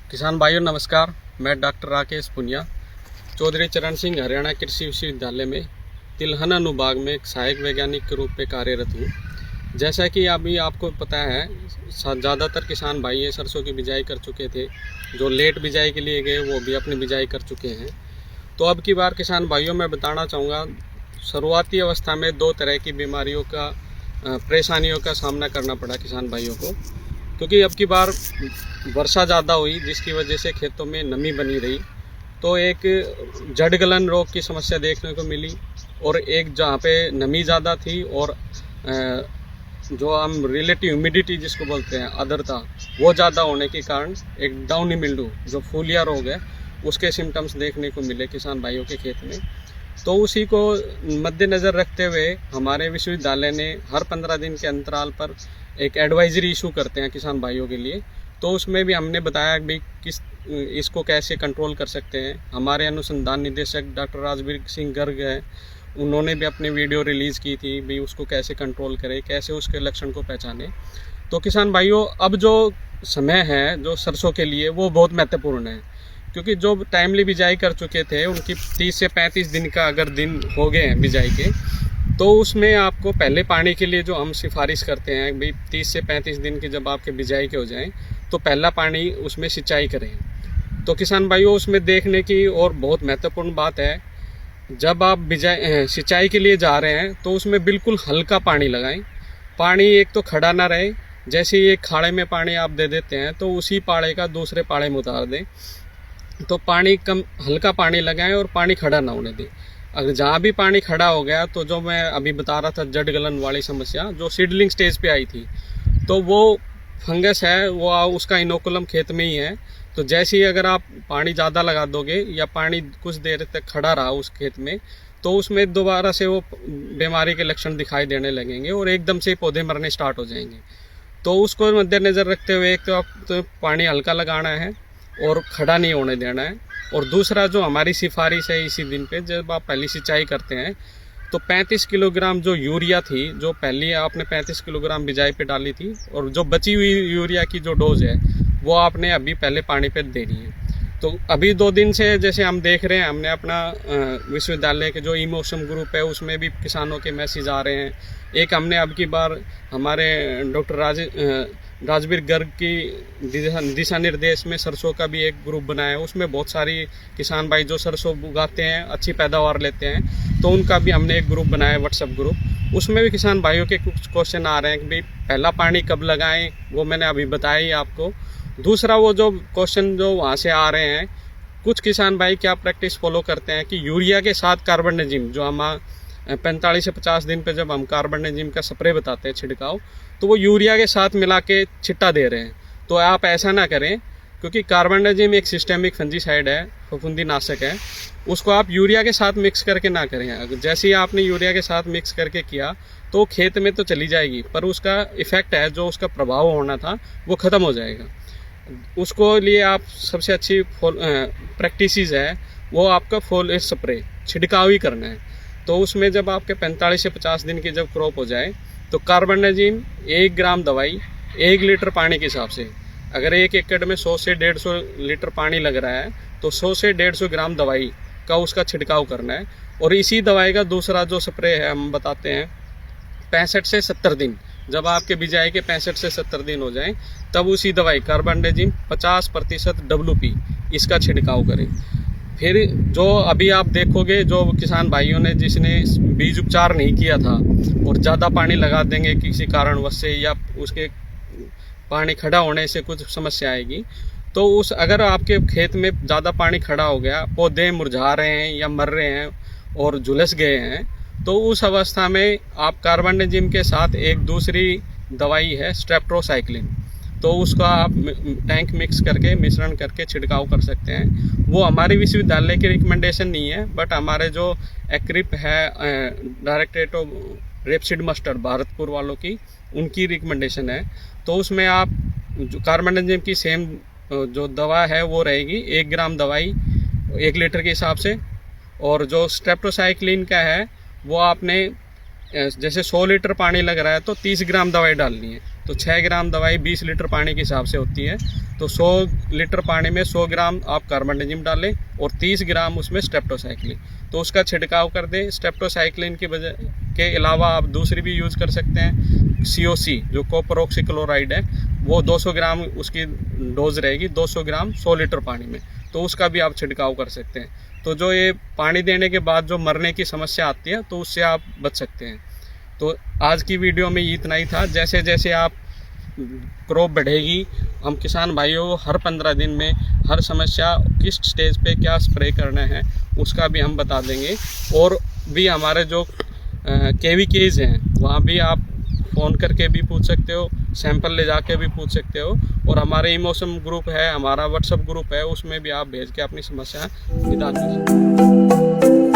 किसान भाइयों नमस्कार। मैं डॉक्टर राकेश पुनिया चौधरी चरण सिंह हरियाणा कृषि विश्वविद्यालय में तिलहन अनुभाग में एक सहायक वैज्ञानिक के रूप में कार्यरत हूँ। जैसा कि अभी आपको पता है, ज़्यादातर किसान भाई ये सरसों की बिजाई कर चुके थे। जो लेट बिजाई के लिए गए वो भी अपनी बिजाई कर चुके हैं। तो अब की बार किसान भाइयों मैं बताना चाहूँगा, शुरुआती अवस्था में दो तरह की बीमारियों का परेशानियों का सामना करना पड़ा किसान भाइयों को, क्योंकि अब की बार वर्षा ज़्यादा हुई जिसकी वजह से खेतों में नमी बनी रही। तो एक जड़ गलन रोग की समस्या देखने को मिली, और एक जहाँ पे नमी ज़्यादा थी और जो हम रिलेटिव ह्यूमिडिटी जिसको बोलते हैं आर्द्रता वो ज़्यादा होने के कारण एक डाउनी मिल्डू जो फूलिया रोग है उसके सिम्टम्स देखने को मिले किसान भाइयों के खेत में। तो उसी को मद्देनज़र रखते हुए हमारे विश्वविद्यालय ने हर 15 दिन के अंतराल पर एक एडवाइजरी इशू करते हैं किसान भाइयों के लिए। तो उसमें भी हमने बताया कि इसको कैसे कंट्रोल कर सकते हैं। हमारे अनुसंधान निदेशक डॉक्टर राजवीर सिंह गर्ग हैं, उन्होंने भी अपनी वीडियो रिलीज़ की थी भी उसको कैसे कंट्रोल करें, कैसे उसके लक्षण को पहचानें। तो किसान भाइयों, अब जो समय है जो सरसों के लिए वो बहुत महत्वपूर्ण है, क्योंकि जो टाइमली बिजाई कर चुके थे उनकी 30 से 35 दिन का अगर दिन हो गए हैं बिजाई के, तो उसमें आपको पहले पानी के लिए जो हम सिफारिश करते हैं भाई 30 से 35 दिन के जब आपके बिजाई के हो जाएं तो पहला पानी उसमें सिंचाई करें। तो किसान भाइयों, उसमें देखने की और बहुत महत्वपूर्ण बात है, जब आप सिंचाई के लिए जा रहे हैं तो उसमें बिल्कुल हल्का पानी लगाएं। पानी एक तो खड़ा ना रहे, जैसे ही एक खाड़े में पानी आप दे देते हैं तो उसी पाड़े का दूसरे पाड़े में उतार दें। तो पानी कम हल्का पानी लगाएं और पानी खड़ा ना होने दें। अगर जहाँ भी पानी खड़ा हो गया तो जो मैं अभी बता रहा था जड़ गलन वाली समस्या जो सीडलिंग स्टेज पे आई थी, तो वो फंगस है वो उसका इनोकुलम खेत में ही है। तो जैसे ही अगर आप पानी ज़्यादा लगा दोगे या पानी कुछ देर तक खड़ा रहा उस खेत में, तो उसमें दोबारा से वो बीमारी के लक्षण दिखाई देने लगेंगे और एकदम से पौधे मरने स्टार्ट हो जाएंगे। तो उसको मद्देनज़र रखते हुए एक तो आप तो पानी हल्का लगाना है और खड़ा नहीं होने देना है, और दूसरा जो हमारी सिफारिश है इसी दिन पे जब आप पहली सिंचाई करते हैं तो 35 किलोग्राम जो यूरिया थी, जो पहले आपने 35 किलोग्राम बिजाई पे डाली थी, और जो बची हुई यूरिया की जो डोज है वो आपने अभी पहले पानी पे देनी है। तो अभी 2 दिन से जैसे हम देख रहे हैं, हमने अपना विश्वविद्यालय के जो ई मौसम ग्रुप है उसमें भी किसानों के मैसेज आ रहे हैं। एक हमने अब की बार हमारे डॉक्टर राजवीर गर्ग की दिशा निर्देश में सरसों का भी एक ग्रुप बनाया है। उसमें बहुत सारी किसान भाई जो सरसों उगाते हैं, अच्छी पैदावार लेते हैं, तो उनका भी हमने एक ग्रुप बनाया है, व्हाट्सएप ग्रुप। उसमें भी किसान भाइयों के कुछ क्वेश्चन आ रहे हैं कि भाई पहला पानी कब लगाएं, वो मैंने अभी बताया ही आपको। दूसरा वो जो क्वेश्चन जो वहाँ से आ रहे हैं, कुछ किसान भाई क्या प्रैक्टिस फॉलो करते हैं कि यूरिया के साथ कार्बनडाजिम जो हम 45 से 50 दिन पे जब हम कार्बनडाजिम का स्प्रे बताते हैं छिड़काव, तो वो यूरिया के साथ मिला के छिट्टा दे रहे हैं। तो आप ऐसा ना करें, क्योंकि कार्बनडाजिम एक सिस्टेमिक फंजीसाइड है, फफूंदी नाशक है, उसको आप यूरिया के साथ मिक्स करके ना करें। अगर जैसे ही आपने यूरिया के साथ मिक्स करके किया तो खेत में तो चली जाएगी, पर उसका इफ़ेक्ट है जो उसका प्रभाव होना था वो ख़त्म हो जाएगा। उसको लिए आप सबसे अच्छी प्रैक्टिस है वो आपका फॉल स्प्रे छिड़काव ही करना है। तो उसमें जब आपके 45 से 50 दिन की जब क्रॉप हो जाए तो कार्बनडाजिम 1 ग्राम दवाई 1 लीटर पानी के हिसाब से, अगर 1 एकड़ में 100 से 150 लीटर पानी लग रहा है तो 100 से 150 ग्राम दवाई का उसका छिड़काव करना है। और इसी दवाई का दूसरा जो स्प्रे है हम बताते हैं 65 से 70 दिन, जब आपके बिजाई के 65 से 70 दिन हो जाएं तब उसी दवाई कार्बनडाजिम 50% WP इसका छिड़काव करें। फिर जो अभी आप देखोगे जो किसान भाइयों ने जिसने बीज उपचार नहीं किया था और ज़्यादा पानी लगा देंगे किसी कारणवश से, या उसके पानी खड़ा होने से कुछ समस्या आएगी, तो उस अगर आपके खेत में ज़्यादा पानी खड़ा हो गया, पौधे मुरझा रहे हैं या मर रहे हैं और झुलस गए हैं, तो उस अवस्था में आप कार्बनडाजिम के साथ एक दूसरी दवाई है स्ट्रेप्टोसाइक्लिन, तो उसका आप टैंक मिक्स करके मिश्रण करके छिड़काव कर सकते हैं। वो हमारे विश्वविद्यालय की रिकमेंडेशन नहीं है, बट हमारे जो एक्रिप है directorate of rapeseed mustard Bharatpur वालों की, उनकी रिकमेंडेशन है। तो उसमें आप जो कार्बनडाजिम की सेम जो दवा है वो रहेगी 1 ग्राम दवाई 1 लीटर के हिसाब से, और जो स्ट्रेप्टोसाइक्लिन का है वो आपने जैसे 100 लीटर पानी लग रहा है तो 30 ग्राम दवाई डालनी है। तो 6 ग्राम दवाई 20 लीटर पानी के हिसाब से होती है। तो 100 लीटर पानी में 100 ग्राम आप कार्बेंडाजिम डालें और 30 ग्राम उसमें स्ट्रेप्टोसाइक्लिन, तो उसका छिड़काव कर दें। स्ट्रेप्टोसाइक्लिन की वजह के अलावा आप दूसरी भी यूज़ कर सकते हैं, COC जो कॉपर ऑक्सीक्लोराइड है, वो 200 ग्राम उसकी डोज रहेगी, 200 ग्राम 100 लीटर पानी में, तो उसका भी आप छिड़काव कर सकते हैं। तो जो ये पानी देने के बाद जो मरने की समस्या आती है, तो उससे आप बच सकते हैं। तो आज की वीडियो में इतना ही था। जैसे जैसे आप क्रॉप बढ़ेगी, हम किसान भाइयों को हर 15 दिन में हर समस्या किस स्टेज पे क्या स्प्रे करना है उसका भी हम बता देंगे। और भी हमारे जो KVKs हैं वहाँ भी आप फ़ोन करके भी पूछ सकते हो, सैंपल ले जाके भी पूछ सकते हो। और हमारे ई-मौसम ग्रुप है, हमारा व्हाट्सएप ग्रुप है, उसमें भी आप भेज के अपनी समस्या निदान कर सकते हो।